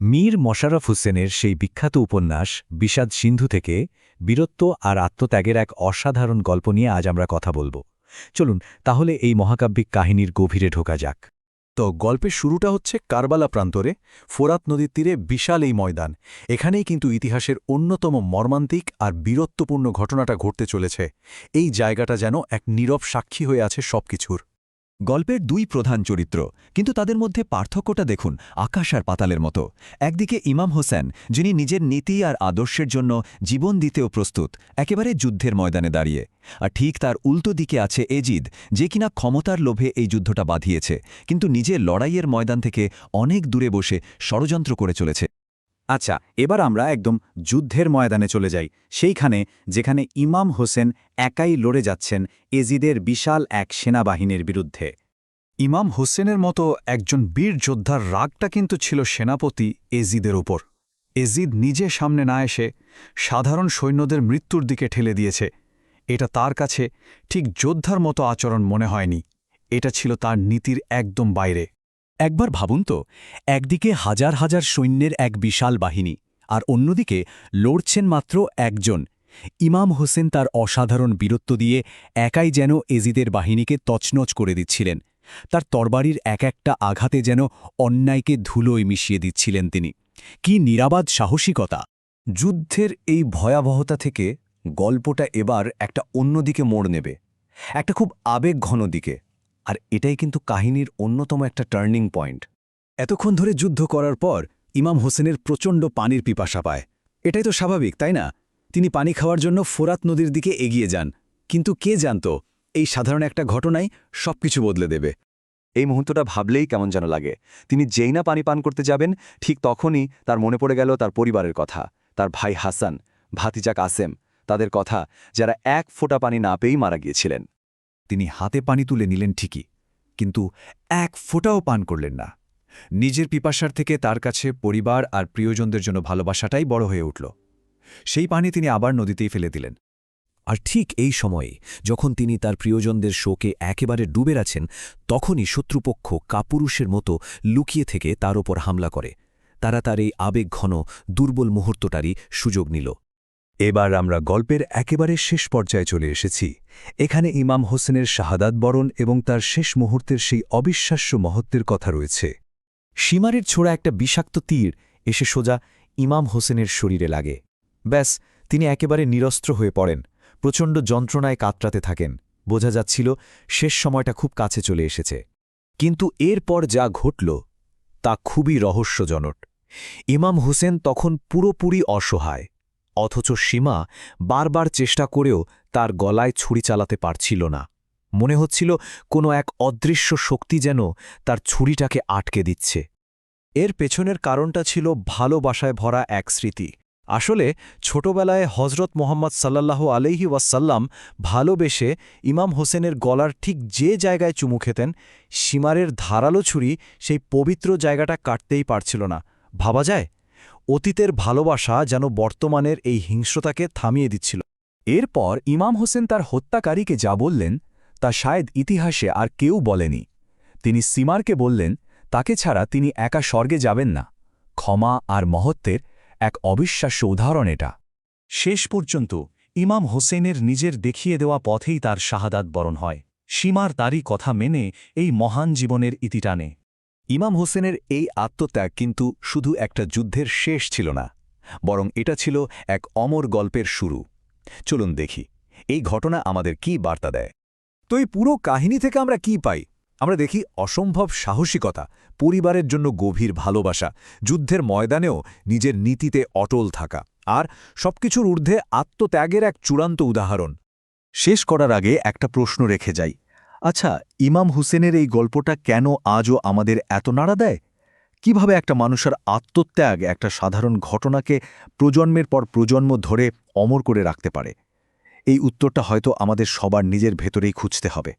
মীর মশাররফ হোসেনের সেই বিখ্যাত উপন্যাস বিষাদ সিন্ধু থেকে বীরত্ব আর আত্মত্যাগের এক অসাধারণ গল্প নিয়ে আজ আমরা কথা বলব। চলুন তাহলে এই মহাকাব্যিক কাহিনীর গভীরে ঢোকা যাক। তো গল্পের শুরুটা হচ্ছে কারবালা প্রান্তরে, ফোরাত নদীর তীরে বিশাল এই ময়দান। এখানেই কিন্তু ইতিহাসের অন্যতম মর্মান্তিক আর বীরত্বপূর্ণ ঘটনাটা ঘটতে চলেছে। এই জায়গাটা যেন এক নীরব সাক্ষী হয়ে আছে সবকিছুর। গল্পের দুই প্রধান চরিত্র, কিন্তু তাদের মধ্যে পার্থক্যটা দেখুন, আকাশ আর পাতালের মতো। একদিকে ইমাম হোসেন, যিনি নিজের নীতি আর আদর্শের জন্য জীবন দিতেও প্রস্তুত, একেবারে যুদ্ধের ময়দানে দাঁড়িয়ে। আর ঠিক তার উল্টো দিকে আছে এজিদ, যে কিনা ক্ষমতার লোভে এই যুদ্ধটা বাঁধিয়েছে, কিন্তু নিজের লড়াইয়ের ময়দান থেকে অনেক দূরে বসে ষড়যন্ত্র করে চলেছে। আচ্ছা, এবার আমরা একদম যুদ্ধের ময়দানে চলে যাই, সেইখানে যেখানে ইমাম হোসেন একাই লড়ে যাচ্ছেন এজিদের বিশাল এক সেনাবাহিনীর বিরুদ্ধে। ইমাম হোসেনের মতো একজন বীর যোদ্ধার রাগটা কিন্তু ছিল সেনাপতি এজিদের ওপর। এজিদ নিজে সামনে না এসে সাধারণ সৈন্যদের মৃত্যুর দিকে ঠেলে দিয়েছে। এটা তার কাছে ঠিক যোদ্ধার মতো আচরণ মনে হয়নি। এটা ছিল তার নীতির একদম বাইরে। একবার ভাবুন তো, একদিকে হাজার হাজার সৈন্যের এক বিশাল বাহিনী, আর অন্যদিকে লড়ছেন মাত্র একজন। ইমাম হোসেন তার অসাধারণ বীরত্ব দিয়ে একাই যেন এজিদের বাহিনীকে তছনছ করে দিচ্ছিলেন। তার তরবারির এক একটা আঘাতে যেন অন্যায়কে ধুলোয় মিশিয়ে দিচ্ছিলেন তিনি। কি নিরাবাদ সাহসিকতা! যুদ্ধের এই ভয়াবহতা থেকে গল্পটা এবার একটা অন্যদিকে মোড় নেবে, একটা খুব আবেগঘন দিকে। আর এটাই কিন্তু কাহিনীর অন্যতম একটা টার্নিং পয়েন্ট। এতক্ষণ ধরে যুদ্ধ করার পর ইমাম হোসেনের প্রচণ্ড পানির পিপাসা পায়। এটাই তো স্বাভাবিক, তাই না? তিনি পানি খাওয়ার জন্য ফোরাত নদীর দিকে এগিয়ে যান। কিন্তু কে জানত এই সাধারণ একটা ঘটনাই সবকিছু বদলে দেবে। এই মুহূর্তটা ভাবলেই কেমন যেন লাগে। তিনি যেই না পানি পান করতে যাবেন, ঠিক তখনই তার মনে পড়ে গেল তার পরিবারের কথা, তার ভাই হাসান, ভাতিজা কাসেম, তাদের কথা, যারা এক ফোঁটা পানি না পেয়েই মারা গিয়েছিলেন। তিনি হাতে পানি তুলে নিলেন ঠিকই, কিন্তু এক ফোঁটাও পান করলেন না। নিজের পিপাসার থেকে তার কাছে পরিবার আর প্রিয়জনদের জন্য ভালোবাসাটাই বড় হয়ে উঠল। সেই পানি তিনি আবার নদীতেই ফেলে দিলেন। আর ঠিক এই সময়ে যখন তিনি তার প্রিয়জনদের শোকে একেবারে ডুবে আছেন, তখনই শত্রুপক্ষ কাপুরুষের মতো লুকিয়ে থেকে তার ওপর হামলা করে। তারা তার এই আবেগঘন দুর্বল মুহূর্তটারই সুযোগ নিল। এবার আমরা গল্পের একেবারে শেষ পর্যায়ে চলে এসেছি। এখানে ইমাম হোসেনের শাহাদাত বরণ এবং তার শেষ মুহূর্তের সেই অবিশ্বাস্য মহত্বের কথা রয়েছে। সীমারের ছোড়া একটা বিষাক্ত তীর এসে সোজা ইমাম হোসেনের শরীরে লাগে। ব্যাস, তিনি একেবারে নিরস্ত্র হয়ে পড়েন, প্রচণ্ড যন্ত্রণায় কাতরাতে থাকেন। বোঝা যাচ্ছিল শেষ সময়টা খুব কাছে চলে এসেছে। কিন্তু এরপর যা ঘটল তা খুবই রহস্যজনক। ইমাম হোসেন তখন পুরোপুরি অসহায়, অথচ সীমা বারবার চেষ্টা করেও তার গলায় ছুরি চালাতে পারছিল না। মনে হচ্ছিল কোনো এক অদৃশ্য শক্তি যেন তার ছুরিটাকে আটকে দিচ্ছে। এর পেছনের কারণটা ছিল ভালোবাসায় ভরা এক স্মৃতি। আসলে ছোটবেলায় হজরত মোহাম্মদ সাল্লাল্লাহু আলাইহি ওয়াসাল্লাম ভালোবেসে ইমাম হোসেনের গলার ঠিক যে জায়গায় চুমু খেতেন, সীমারের ধারালো ছুরি সেই পবিত্র জায়গাটা কাটতেই পারছিল না। ভাবা যায়, অতীতের ভালোবাসা যেন বর্তমানের এই হিংস্রতাকে থামিয়ে দিচ্ছিল। এরপর ইমাম হোসেন তার হত্যাকারীকে যা বললেন তা শায়দ ইতিহাসে আর কেউ বলেনি। তিনি সীমারকে বললেন, তাকে ছাড়া তিনি একা স্বর্গে যাবেন না। ক্ষমা আর মহত্বের এক অবিশ্বাস্য উদাহরণ এটা। শেষ পর্যন্ত ইমাম হোসেনের নিজের দেখিয়ে দেওয়া পথেই তার শাহাদাত বরণ হয়। সীমার তারই কথা মেনে এই মহান জীবনের ইতি টানে। ইমাম হোসেনের এই আত্মত্যাগ কিন্তু শুধু একটা যুদ্ধের শেষ ছিল না, বরং এটা ছিল এক অমর গল্পের শুরু। চলুন দেখি এই ঘটনা আমাদের কি বার্তা দেয়। তো এই পুরো কাহিনী থেকে আমরা কি পাই? আমরা দেখি অসম্ভব সাহসিকতা, পরিবারের জন্য গভীর ভালোবাসা, যুদ্ধের ময়দানেও নিজের নীতিতে অটল থাকা, আর সবকিছুর ঊর্ধ্বে আত্মত্যাগের এক চূড়ান্ত উদাহরণ। শেষ করার আগে একটা প্রশ্ন রেখে যাই। আচ্ছা, ইমাম হোসেনের এই গল্পটা কেন আজও আমাদের এত নাড়া দেয়? কিভাবে একটা মানুষের আত্মত্যাগ একটা সাধারণ ঘটনাকে প্রজন্মের পর প্রজন্ম ধরে অমর করে রাখতে পারে? এই উত্তরটা হয়তো আমাদের সবার নিজের ভেতরেই খুঁজতে হবে।